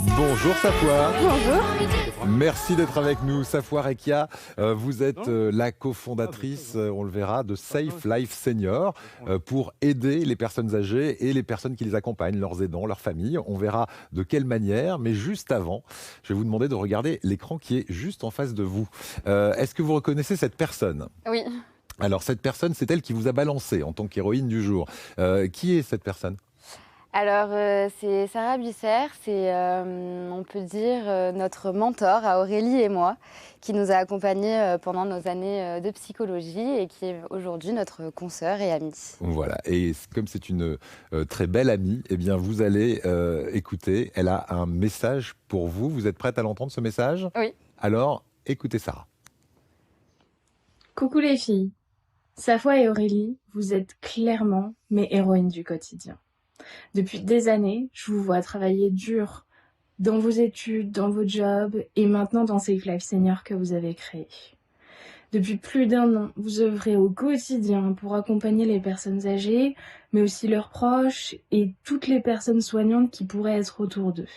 Bonjour Safouar. Bonjour. Merci d'être avec nous. Safouar Ekia, vous êtes la cofondatrice, on le verra, de Safe Life Senior pour aider les personnes âgées et les personnes qui les accompagnent, leurs aidants, leurs familles. On verra de quelle manière, mais juste avant, je vais vous demander de regarder l'écran qui est juste en face de vous. Est-ce que vous reconnaissez cette personne ? Oui. Alors cette personne, c'est elle qui vous a balancé en tant qu'héroïne du jour. Qui est cette personne ? Alors, c'est Sarah Buisser, c'est, on peut dire, notre mentor à Aurélie et moi, qui nous a accompagnés pendant nos années de psychologie et qui est aujourd'hui notre consoeur et amie. Voilà, et comme c'est une très belle amie, eh bien vous allez écouter, elle a un message pour vous. Vous êtes prête à l'entendre, ce message ? Oui. Alors, écoutez Sarah. Coucou les filles, Safouar et Aurélie, vous êtes clairement mes héroïnes du quotidien. Depuis des années, je vous vois travailler dur dans vos études, dans vos jobs et maintenant dans Safe Life Senior que vous avez créé. Depuis plus d'1 an, vous œuvrez au quotidien pour accompagner les personnes âgées, mais aussi leurs proches et toutes les personnes soignantes qui pourraient être autour d'eux.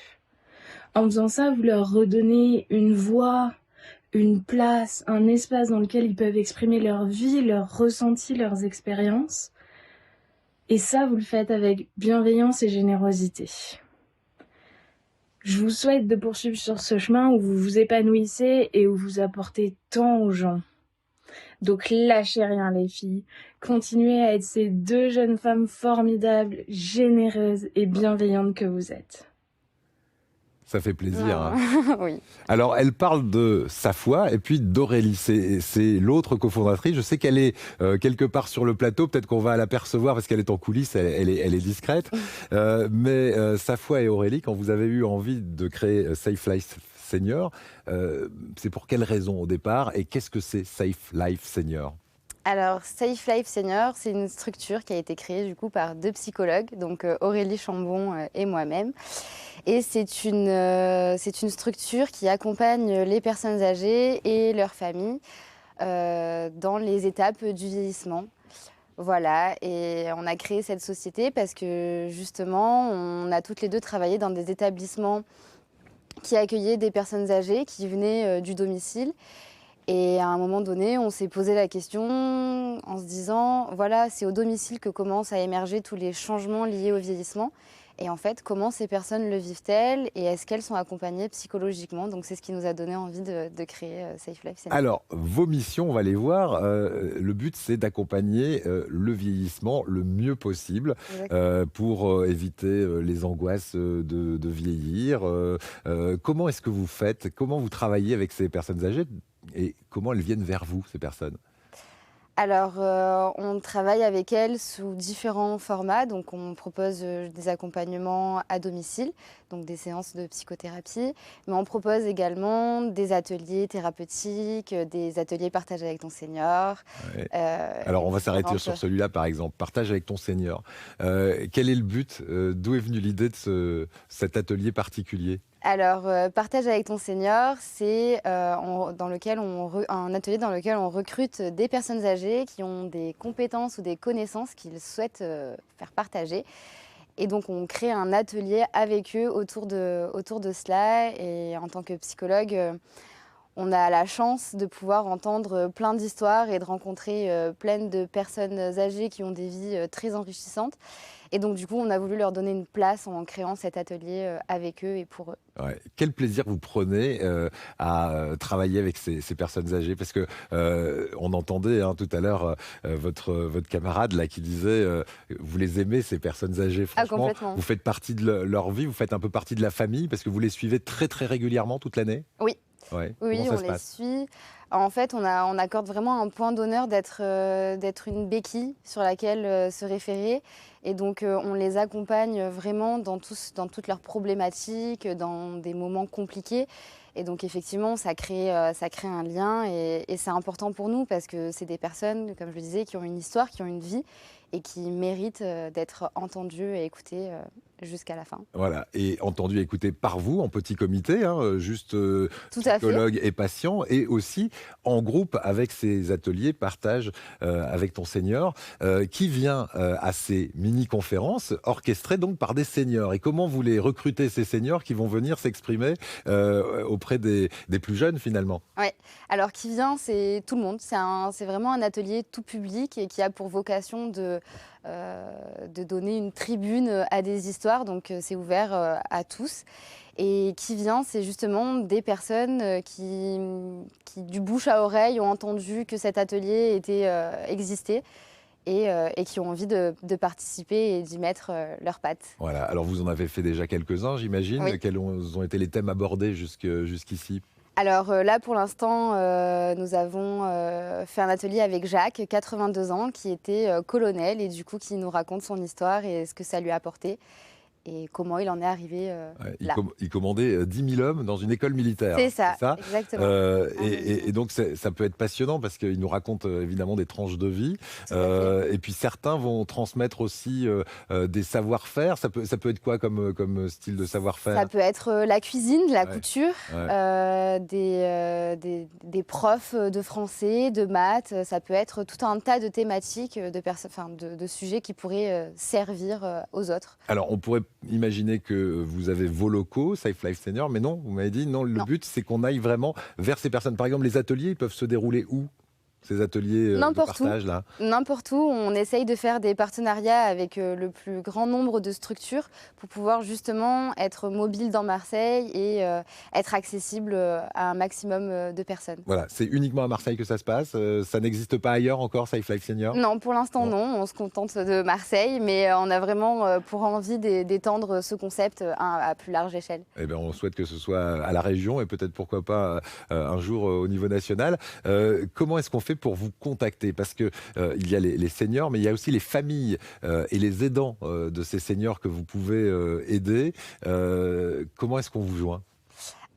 En faisant ça, vous leur redonnez une voix, une place, un espace dans lequel ils peuvent exprimer leur vie, leurs ressentis, leurs expériences. Et ça, vous le faites avec bienveillance et générosité. Je vous souhaite de poursuivre sur ce chemin où vous vous épanouissez et où vous apportez tant aux gens. Donc lâchez rien les filles, continuez à être ces 2 jeunes femmes formidables, généreuses et bienveillantes que vous êtes. Ça fait plaisir. Hein. Oui. Alors, elle parle de Safouar et puis d'Aurélie. C'est l'autre cofondatrice. Je sais qu'elle est quelque part sur le plateau. Peut-être qu'on va l'apercevoir parce qu'elle est en coulisses. Elle est discrète. Mais Safouar et Aurélie, quand vous avez eu envie de créer Safe Life Senior, c'est pour quelle raison au départ ? Et qu'est-ce que c'est Safe Life Senior ? Alors, Safe Life Senior, c'est une structure qui a été créée du coup par 2 psychologues, donc Aurélie Chambon et moi-même. Et c'est une structure qui accompagne les personnes âgées et leurs familles dans les étapes du vieillissement. Voilà, et on a créé cette société parce que justement, on a toutes les 2 travaillé dans des établissements qui accueillaient des personnes âgées qui venaient du domicile. Et à un moment donné, on s'est posé la question en se disant, voilà, c'est au domicile que commencent à émerger tous les changements liés au vieillissement. Et en fait, comment ces personnes le vivent-elles et est-ce qu'elles sont accompagnées psychologiquement ? Donc c'est ce qui nous a donné envie de créer Safe Life Senior. Alors, vos missions, on va les voir. Le but, c'est d'accompagner le vieillissement le mieux possible pour éviter les angoisses de vieillir. Comment est-ce que vous faites ? Comment vous travaillez avec ces personnes âgées ? Et comment elles viennent vers vous, ces personnes ? Alors, on travaille avec elles sous différents formats. Donc, on propose des accompagnements à domicile, donc des séances de psychothérapie. Mais on propose également des ateliers thérapeutiques, des ateliers partage avec ton senior. Ouais. Alors, on va s'arrêter sur celui-là, par exemple. Partage avec ton senior. Quel est le but ? D'où est venue l'idée de cet atelier particulier ? Alors, partage avec ton senior, c'est un atelier dans lequel on recrute des personnes âgées qui ont des compétences ou des connaissances qu'ils souhaitent faire partager. Et donc, on crée un atelier avec eux autour de cela. Et en tant que psychologue, on a la chance de pouvoir entendre plein d'histoires et de rencontrer plein de personnes âgées qui ont des vies très enrichissantes. Et donc, du coup, on a voulu leur donner une place en créant cet atelier avec eux et pour eux. Ouais. Quel plaisir vous prenez à travailler avec ces personnes âgées ? Parce que on entendait tout à l'heure votre camarade là qui disait vous les aimez ces personnes âgées, franchement, vous faites partie de leur vie, vous fêtes un peu partie de la famille parce que vous les suivez très très régulièrement toute l'année ? Oui. Ouais. Oui, on les suit. En fait, on accorde vraiment un point d'honneur d'être une béquille sur laquelle se référer. Et donc, on les accompagne vraiment dans toutes leurs problématiques, dans des moments compliqués. Et donc, effectivement, ça crée un lien. Et c'est important pour nous parce que c'est des personnes, comme je le disais, qui ont une histoire, qui ont une vie et qui méritent d'être entendus et écoutés jusqu'à la fin. Voilà, et entendu, écouté par vous en petit comité, juste Tout à fait. psychologue et patient, et aussi en groupe avec ces ateliers, partage avec ton senior, qui vient à ces mini-conférences orchestrées donc par des seniors. Et comment vous les recrutez, ces seniors qui vont venir s'exprimer auprès des plus jeunes finalement? Ouais. Alors qui vient, c'est tout le monde. C'est vraiment un atelier tout public et qui a pour vocation de donner une tribune à des histoires. Donc c'est ouvert à tous. Et qui vient, c'est justement des personnes qui, du bouche à oreille, ont entendu que cet atelier existait. Et qui ont envie de participer et d'y mettre leurs pattes. Voilà, alors vous en avez fait déjà quelques-uns, j'imagine. Oui. Quels ont été les thèmes abordés jusqu'ici? Alors là, pour l'instant, nous avons fait un atelier avec Jacques, 82 ans, qui était colonel et du coup qui nous raconte son histoire et ce que ça lui a apporté et comment il en est arrivé là. Il commandait 10 000 hommes dans une école militaire. C'est ça, exactement. Et donc ça peut être passionnant parce qu'il nous raconte évidemment des tranches de vie. Et puis certains vont transmettre aussi des savoir-faire. Ça peut être quoi comme style de savoir-faire? Ça peut être la cuisine, la couture, des profs de français, de maths. Ça peut être tout un tas de thématiques, de sujets qui pourraient servir aux autres. Alors on pourrait imaginer que vous avez vos locaux, Safe Life Senior, mais non, vous m'avez dit non, le but c'est qu'on aille vraiment vers ces personnes. Par exemple, les ateliers, ils peuvent se dérouler où? Ces ateliers de partage là? N'importe où. On essaye de faire des partenariats avec le plus grand nombre de structures pour pouvoir justement être mobile dans Marseille et être accessible à un maximum de personnes. Voilà, c'est uniquement à Marseille que ça se passe. Ça n'existe pas ailleurs encore, Safe Life Senior? Non, pour l'instant non. On se contente de Marseille, mais on a vraiment pour envie d'étendre ce concept à plus large échelle. Eh bien, on souhaite que ce soit à la région et peut-être pourquoi pas un jour au niveau national. Comment est-ce qu'on fait pour vous contacter? Parce que il y a les seniors, mais il y a aussi les familles et les aidants de ces seniors que vous pouvez aider. Comment est-ce qu'on vous joint?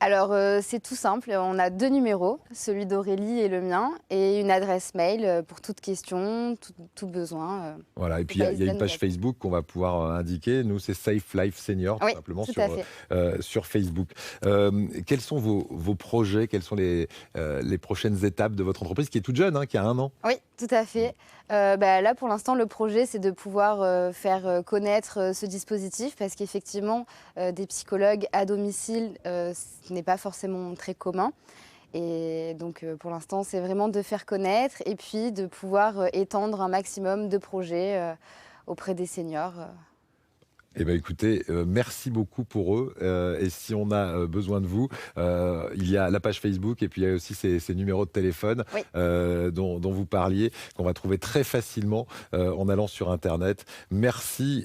Alors, c'est tout simple. On a 2 numéros, celui d'Aurélie et le mien, et une adresse mail pour toute question, tout besoin. Voilà, et puis il y a une page Facebook qu'on va pouvoir indiquer. Nous, c'est Safe Life Senior, tout simplement, sur Facebook. Quels sont vos projets? Quelles sont les prochaines étapes de votre entreprise, qui est toute jeune, qui a 1 an? Oui, tout à fait. Là, pour l'instant, le projet, c'est de pouvoir faire connaître ce dispositif parce qu'effectivement, des psychologues à domicile, ce n'est pas forcément très commun. Et donc, pour l'instant, c'est vraiment de faire connaître et puis de pouvoir étendre un maximum de projets auprès des seniors. Eh bien, écoutez, merci beaucoup pour eux. Et si on a besoin de vous, il y a la page Facebook et puis il y a aussi ces numéros de téléphone dont vous parliez, qu'on va trouver très facilement en allant sur Internet. Merci